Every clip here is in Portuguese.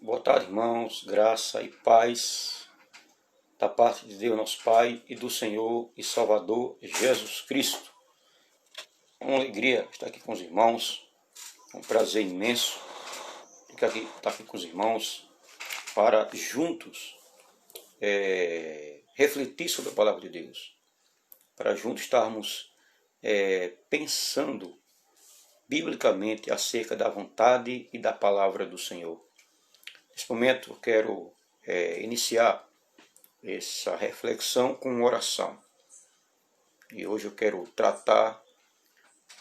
Boa tarde, irmãos, graça e paz da parte de Deus, nosso Pai, e do Senhor e Salvador Jesus Cristo. É uma alegria estar aqui com os irmãos, é um prazer imenso estar aqui com os irmãos para juntos refletir sobre a palavra de Deus, para juntos estarmos pensando biblicamente acerca da vontade e da palavra do Senhor. Nesse momento eu quero iniciar essa reflexão com uma oração. E hoje eu quero tratar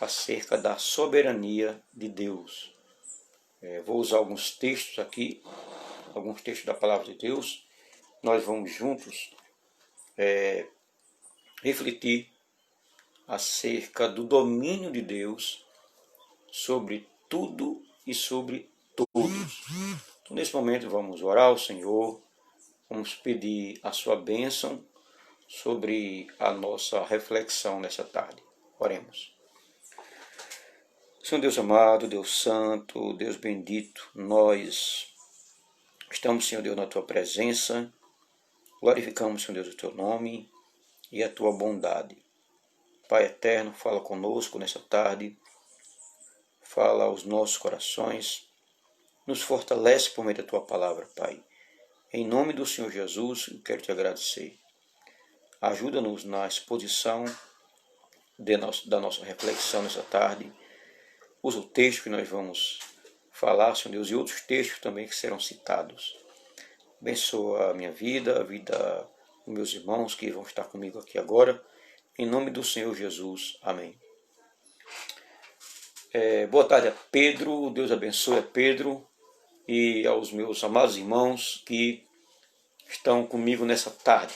acerca da soberania de Deus. Vou usar alguns textos aqui, alguns textos da palavra de Deus. Nós vamos juntos refletir acerca do domínio de Deus sobre tudo e sobre todos. Então, nesse momento vamos orar ao Senhor, vamos pedir a sua bênção sobre a nossa reflexão nessa tarde. Oremos. Senhor Deus amado, Deus santo, Deus bendito, nós estamos, Senhor Deus, na Tua presença, glorificamos, Senhor Deus, o Teu nome e a Tua bondade. Pai eterno, fala conosco nessa tarde, fala aos nossos corações, nos fortalece por meio da Tua palavra, Pai. Em nome do Senhor Jesus, eu quero Te agradecer. Ajuda-nos na exposição da nossa reflexão nessa tarde. Usa o texto que nós vamos falar, Senhor Deus, e outros textos também que serão citados. Abençoa a minha vida, a vida dos meus irmãos que vão estar comigo aqui agora. Em nome do Senhor Jesus. Amém. Boa tarde a Pedro, Deus abençoe a Pedro e aos meus amados irmãos que estão comigo nessa tarde.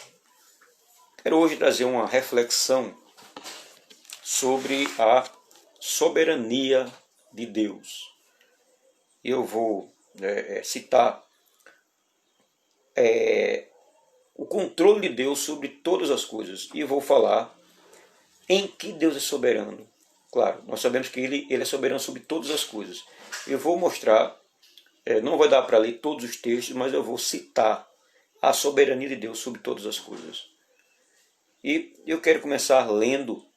Quero hoje trazer uma reflexão sobre a soberania de Deus. Eu vou citar o controle de Deus sobre todas as coisas e vou falar em que Deus é soberano. Claro, nós sabemos que Ele é soberano sobre todas as coisas. Eu vou mostrar, não vai dar para ler todos os textos, mas eu vou citar a soberania de Deus sobre todas as coisas. E eu quero começar lendo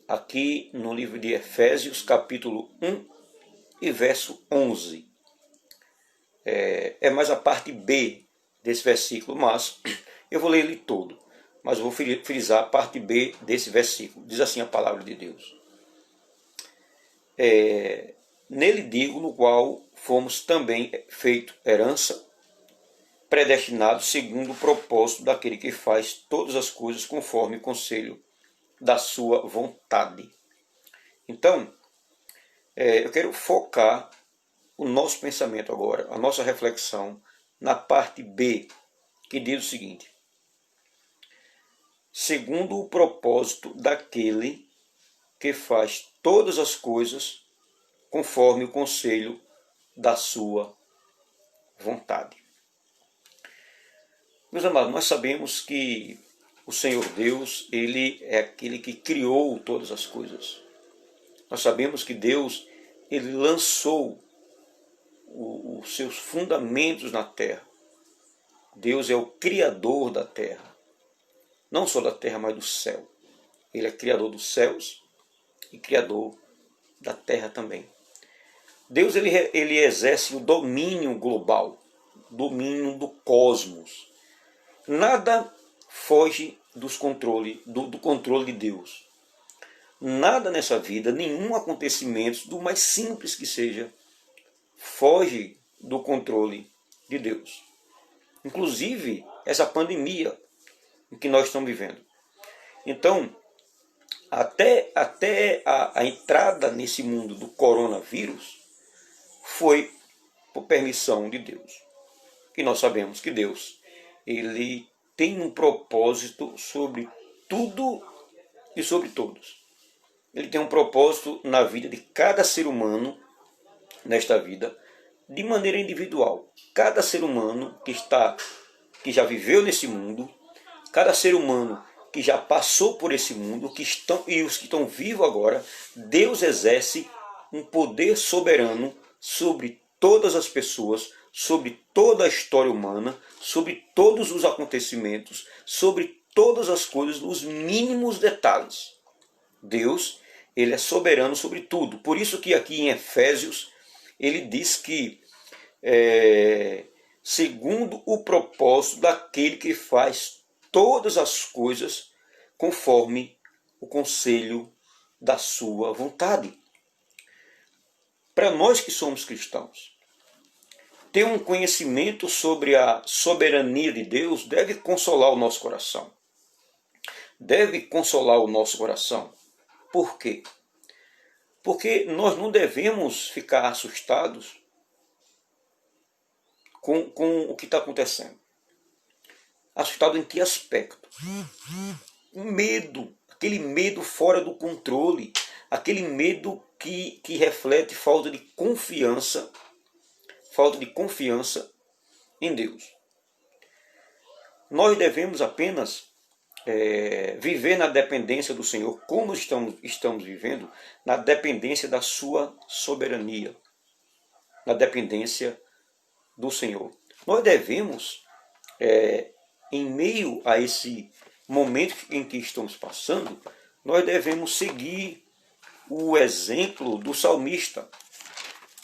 aqui no livro de Efésios, capítulo 1 e verso 11. É mais a parte B desse versículo, mas eu vou ler ele todo. Mas eu vou frisar a parte B desse versículo. Diz assim a palavra de Deus. Nele digo, no qual fomos também feito herança, predestinados segundo o propósito daquele que faz todas as coisas conforme o conselho da sua vontade. Então, eu quero focar o nosso pensamento agora, a nossa reflexão, na parte B, que diz o seguinte: segundo o propósito daquele que faz todas as coisas conforme o conselho da sua vontade. Meus amados, nós sabemos que o Senhor Deus, Ele é aquele que criou todas as coisas. Nós sabemos que Deus, Ele lançou os seus fundamentos na terra. Deus é o criador da terra. Não só da terra, mas do céu. Ele é criador dos céus e criador da terra também. Deus ele exerce o domínio global, domínio do cosmos. Nada foge do controle de Deus. Nada nessa vida, nenhum acontecimento, do mais simples que seja, foge do controle de Deus. Inclusive essa pandemia em que nós estamos vivendo. Então, até a entrada nesse mundo do coronavírus foi por permissão de Deus. E nós sabemos que Deus, Ele tem um propósito sobre tudo e sobre todos. Ele tem um propósito na vida de cada ser humano, nesta vida, de maneira individual. Cada ser humano que já viveu nesse mundo, cada ser humano que já passou por esse mundo, e os que estão vivos agora, Deus exerce um poder soberano sobre todas as pessoas, sobre toda a história humana, sobre todos os acontecimentos, sobre todas as coisas, nos mínimos detalhes. Deus, ele é soberano sobre tudo. Por isso que aqui em Efésios, ele diz que, segundo o propósito daquele que faz todas as coisas conforme o conselho da sua vontade. Para nós que somos cristãos, ter um conhecimento sobre a soberania de Deus deve consolar o nosso coração. Deve consolar o nosso coração. Por quê? Porque nós não devemos ficar assustados com o que está acontecendo. Assustado em que aspecto? Medo, aquele medo fora do controle, aquele medo que reflete falta de confiança em Deus. Nós devemos apenas viver na dependência do Senhor, como estamos vivendo, na dependência da sua soberania, na dependência do Senhor. Nós devemos, em meio a esse momento em que estamos passando, nós devemos seguir o exemplo do salmista,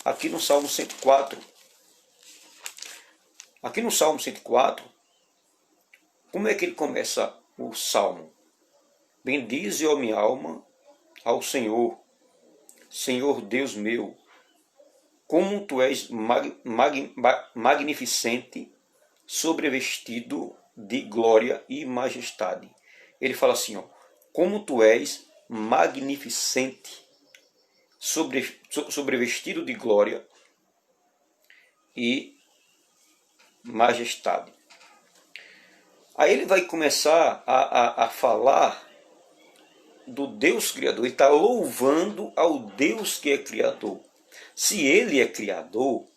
aqui no Salmo 104. Aqui no Salmo 104, como é que ele começa o Salmo? Bendize, ó minha alma, ao Senhor, Senhor Deus meu, como tu és magnificente, sobrevestido de glória e majestade. Ele fala assim, ó, como tu és magnificente, sobrevestido de glória e majestade. Aí ele vai começar a falar do Deus Criador. Ele está louvando ao Deus que é Criador. Se ele é Criador,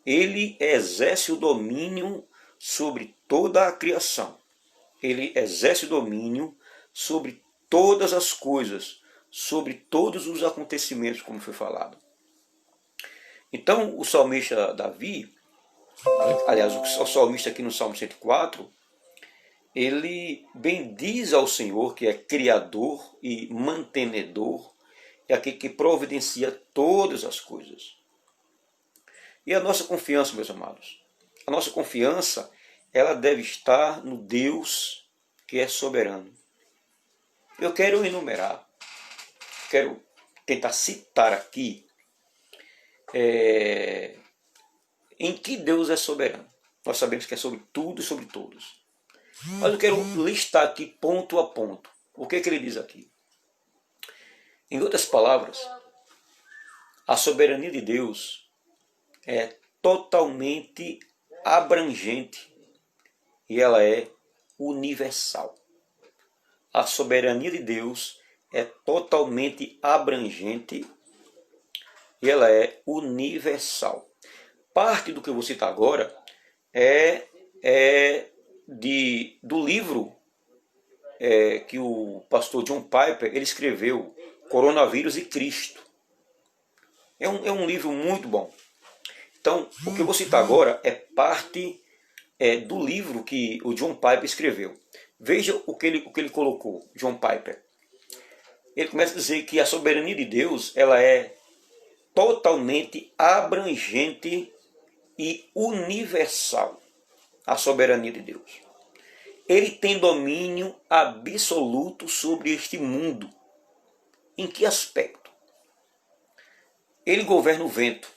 ele exerce o domínio sobre toda a criação. Ele exerce o domínio sobre todas as coisas, sobre todos os acontecimentos, como foi falado. Então, o salmista Davi, aliás, o salmista aqui no Salmo 104, ele bendiz ao Senhor, que é Criador e mantenedor, é aquele que providencia todas as coisas. E a nossa confiança, meus amados, a nossa confiança, ela deve estar no Deus que é soberano. Eu quero enumerar, quero tentar citar aqui em que Deus é soberano. Nós sabemos que é sobre tudo e sobre todos. Mas eu quero listar aqui ponto a ponto. O que ele diz aqui? Em outras palavras, a soberania de Deus é totalmente abrangente e ela é universal. A soberania de Deus é totalmente abrangente e ela é universal. Parte do que eu vou citar agora é do livro que o pastor John Piper ele escreveu, Coronavírus e Cristo. É um livro muito bom. Então, o que eu vou citar agora é parte do livro que o John Piper escreveu. Veja o que ele colocou, John Piper. Ele começa a dizer que a soberania de Deus ela é totalmente abrangente e universal. A soberania de Deus. Ele tem domínio absoluto sobre este mundo. Em que aspecto? Ele governa o vento.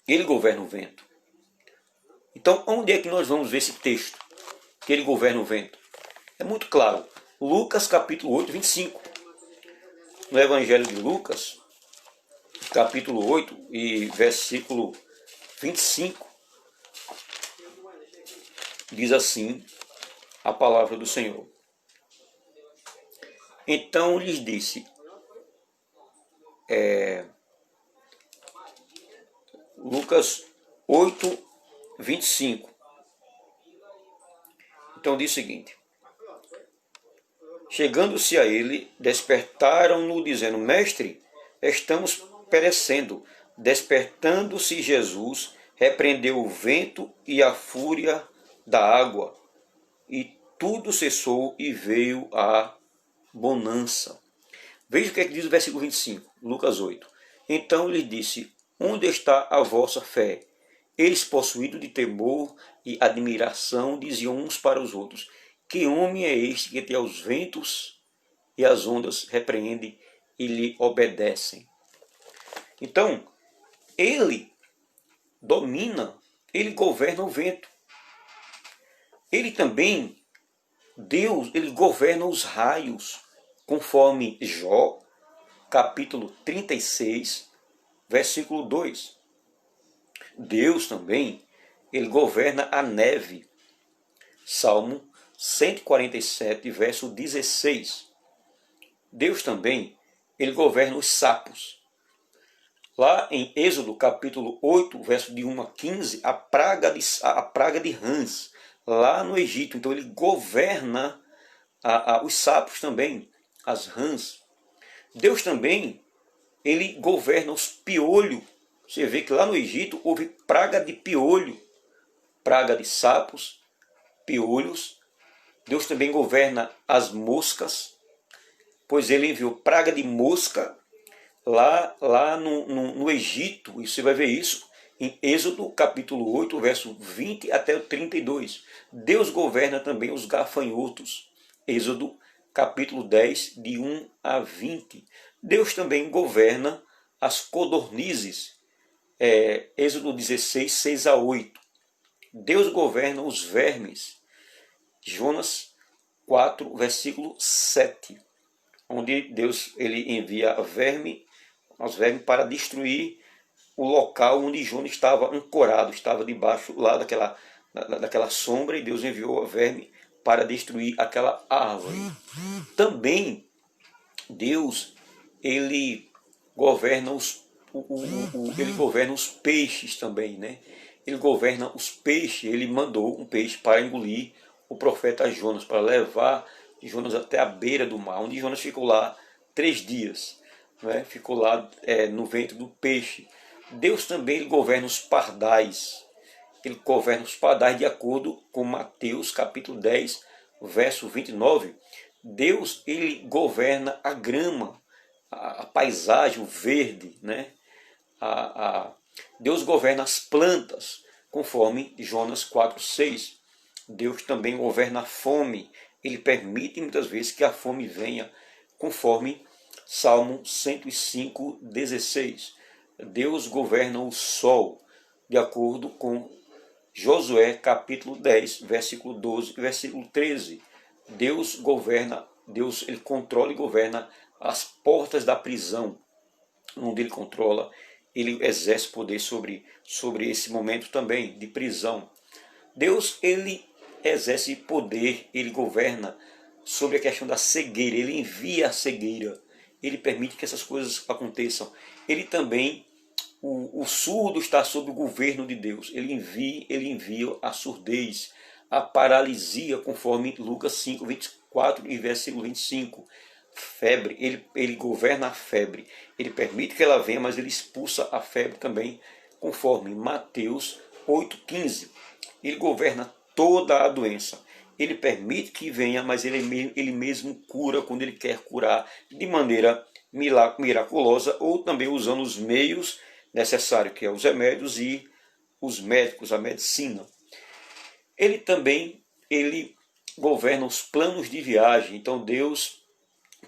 Ele governa o vento. Então, onde é que nós vamos ver esse texto? Que ele governa o vento. É muito claro. Lucas capítulo 8, 25. No Evangelho de Lucas, capítulo 8 e versículo 25. Diz assim a palavra do Senhor. Então lhes disse, Lucas 8, 25. Então diz o seguinte: chegando-se a ele, despertaram-no, dizendo, Mestre, estamos perecendo, Despertando-se Jesus, repreendeu o vento e a fúria da água, e tudo cessou e veio a bonança. Veja o que é que diz o versículo 25, Lucas 8. Então lhe disse: onde está a vossa fé? Eles, possuídos de temor e admiração, diziam uns para os outros: que homem é este que até aos ventos e as ondas repreende e lhe obedecem? Então, ele domina, ele governa o vento. Ele também, Deus, ele governa os raios, conforme Jó, capítulo 36, versículo 2. Deus também, ele governa a neve. Salmo 147, verso 16. Deus também, ele governa os sapos. Lá em Êxodo, capítulo 8, verso de 1 a 15, a praga de rãs, lá no Egito. Então ele governa os sapos também, as rãs. Deus também, ele governa os piolhos. Você vê que lá no Egito houve praga de piolho, praga de sapos, piolhos. Deus também governa as moscas, pois ele enviou praga de mosca lá no Egito. E você vai ver isso em Êxodo capítulo 8, verso 20 até o 32. Deus governa também os gafanhotos. Êxodo capítulo 10, de 1 a 20. Deus também governa as codornizes. Êxodo 16, 6 a 8. Deus governa os vermes. Jonas 4, versículo 7. Onde Deus ele envia os vermes para destruir o local onde Jonas estava ancorado, estava debaixo lá daquela sombra, e Deus enviou o verme para destruir aquela árvore. Também Deus ele governa ele governa os peixes também, né? Ele governa os peixes. Ele mandou um peixe para engolir o profeta Jonas, para levar Jonas até a beira do mar, onde Jonas ficou lá 3 dias, né? Ficou lá no ventre do peixe. Deus também ele governa os pardais. Ele governa os pardais de acordo com Mateus capítulo 10, verso 29. Deus ele governa a grama, a paisagem, o verde, né? Deus governa as plantas, conforme Jonas 4,6. Deus também governa a fome. Ele permite muitas vezes que a fome venha, conforme Salmo 105, 16. Deus governa o sol, de acordo com Josué capítulo 10, versículo 12 e versículo 13. Deus ele controla e governa as portas da prisão, onde ele controla, ele exerce poder sobre esse momento também de prisão. Deus ele exerce poder, ele governa sobre a questão da cegueira, ele envia a cegueira, ele permite que essas coisas aconteçam. Ele também, o surdo está sob o governo de Deus, ele envia a surdez, a paralisia, conforme Lucas 5, 24 e versículo 25. Febre, ele governa a febre, ele permite que ela venha, mas ele expulsa a febre também, conforme Mateus 8,15. Ele governa toda a doença, ele permite que venha, mas ele mesmo cura quando ele quer curar de maneira miraculosa, ou também usando os meios necessários, que é os remédios e os médicos, a medicina. Ele também governa os planos de viagem. Então Deus,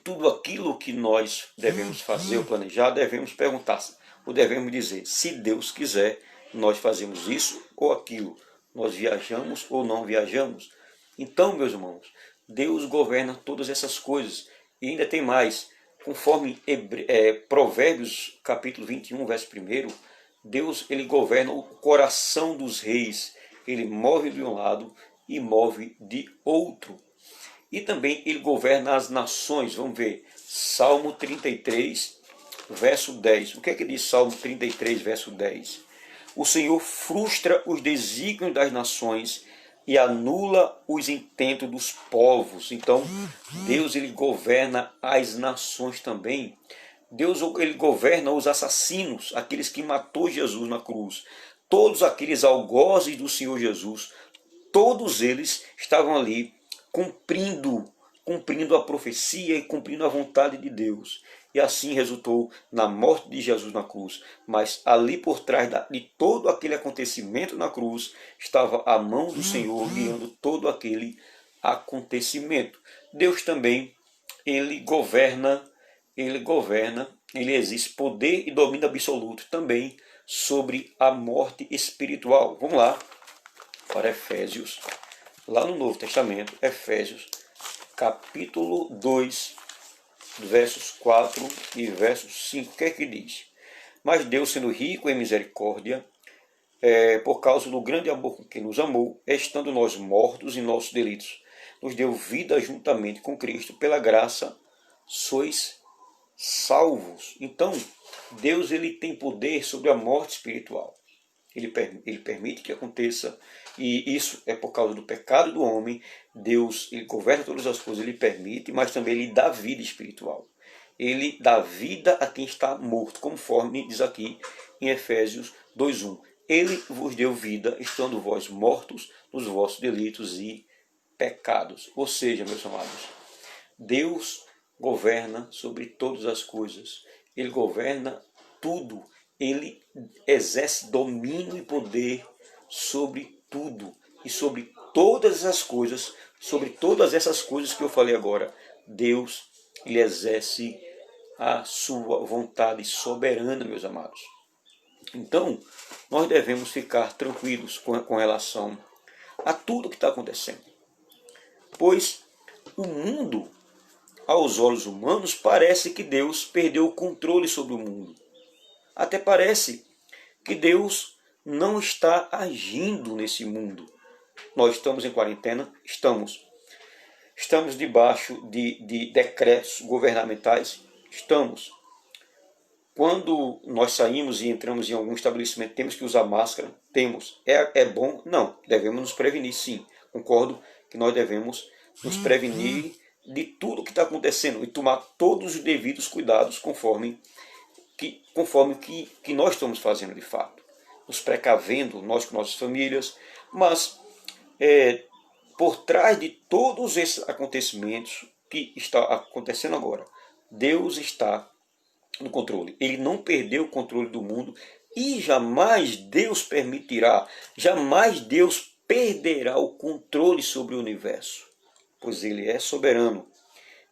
tudo aquilo que nós devemos fazer ou planejar, devemos perguntar, ou devemos dizer: se Deus quiser, nós fazemos isso ou aquilo, nós viajamos ou não viajamos. Então, meus irmãos, Deus governa todas essas coisas. E ainda tem mais, conforme Provérbios capítulo 21, verso 1, Deus ele governa o coração dos reis, ele move de um lado e move de outro. E também ele governa as nações. Vamos ver, Salmo 33, verso 10. O que é que diz Salmo 33, verso 10? O Senhor frustra os desígnios das nações e anula os intentos dos povos. Então, Deus ele governa as nações também. Deus ele governa os assassinos, aqueles que matou Jesus na cruz. Todos aqueles algozes do Senhor Jesus, todos eles estavam ali cumprindo a profecia e cumprindo a vontade de Deus. E assim resultou na morte de Jesus na cruz. Mas ali por trás de todo aquele acontecimento na cruz, estava a mão do Senhor guiando todo aquele acontecimento. Deus também, ele governa, ele existe poder e domínio absoluto também sobre a morte espiritual. Vamos lá para Efésios, lá no Novo Testamento, Efésios, capítulo 2, versos 4 e versos 5. O que é que diz? Mas Deus, sendo rico em misericórdia, por causa do grande amor com que nos amou, estando nós mortos em nossos delitos, nos deu vida juntamente com Cristo, pela graça sois salvos. Então, Deus ele tem poder sobre a morte espiritual. Ele permite que aconteça, e isso é por causa do pecado do homem. Deus ele governa todas as coisas, ele permite, mas também ele dá vida espiritual. Ele dá vida a quem está morto, conforme diz aqui em Efésios 2:1. Ele vos deu vida, estando vós mortos nos vossos delitos e pecados. Ou seja, meus amados, Deus governa sobre todas as coisas. Ele governa tudo. Ele exerce domínio e poder sobre tudo e sobre todas as coisas, sobre todas essas coisas que eu falei agora. Deus, ele exerce a sua vontade soberana, meus amados. Então, nós devemos ficar tranquilos com relação a tudo que está acontecendo. Pois o mundo, aos olhos humanos, parece que Deus perdeu o controle sobre o mundo. Até parece que Deus não está agindo nesse mundo. Nós estamos em quarentena, estamos debaixo de decretos governamentais, estamos. Quando nós saímos e entramos em algum estabelecimento, temos que usar máscara, temos. É bom? Não, devemos nos prevenir, sim. Concordo que nós devemos nos prevenir de tudo que está acontecendo e tomar todos os devidos cuidados conforme o que nós estamos fazendo de fato. Nos precavendo, nós com nossas famílias, mas por trás de todos esses acontecimentos que está acontecendo agora, Deus está no controle. Ele não perdeu o controle do mundo e jamais Deus permitirá, jamais Deus perderá o controle sobre o universo, pois Ele é soberano,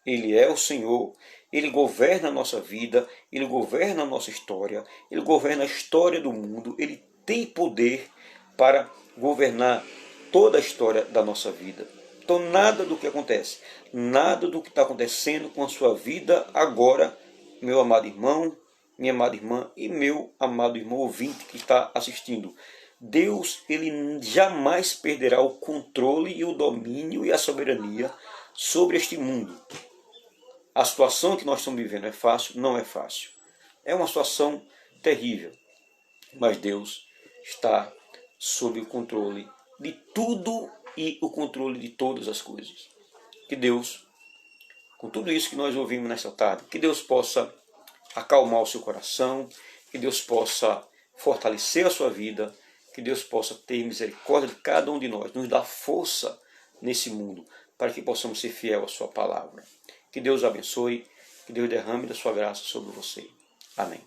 Ele é o Senhor, Ele governa a nossa vida, Ele governa a nossa história, Ele governa a história do mundo, Ele tem poder para governar toda a história da nossa vida. Então nada do que acontece, nada do que está acontecendo com a sua vida agora, meu amado irmão, minha amada irmã e meu amado irmão ouvinte que está assistindo, Deus ele jamais perderá o controle e o domínio e a soberania sobre este mundo. A situação que nós estamos vivendo é fácil? Não é fácil. É uma situação terrível. Mas Deus está sob o controle de tudo e o controle de todas as coisas. Que Deus, com tudo isso que nós ouvimos nesta tarde, que Deus possa acalmar o seu coração, que Deus possa fortalecer a sua vida, que Deus possa ter misericórdia de cada um de nós, nos dar força nesse mundo, para que possamos ser fiel à sua palavra. Que Deus abençoe, que Deus derrame da sua graça sobre você. Amém.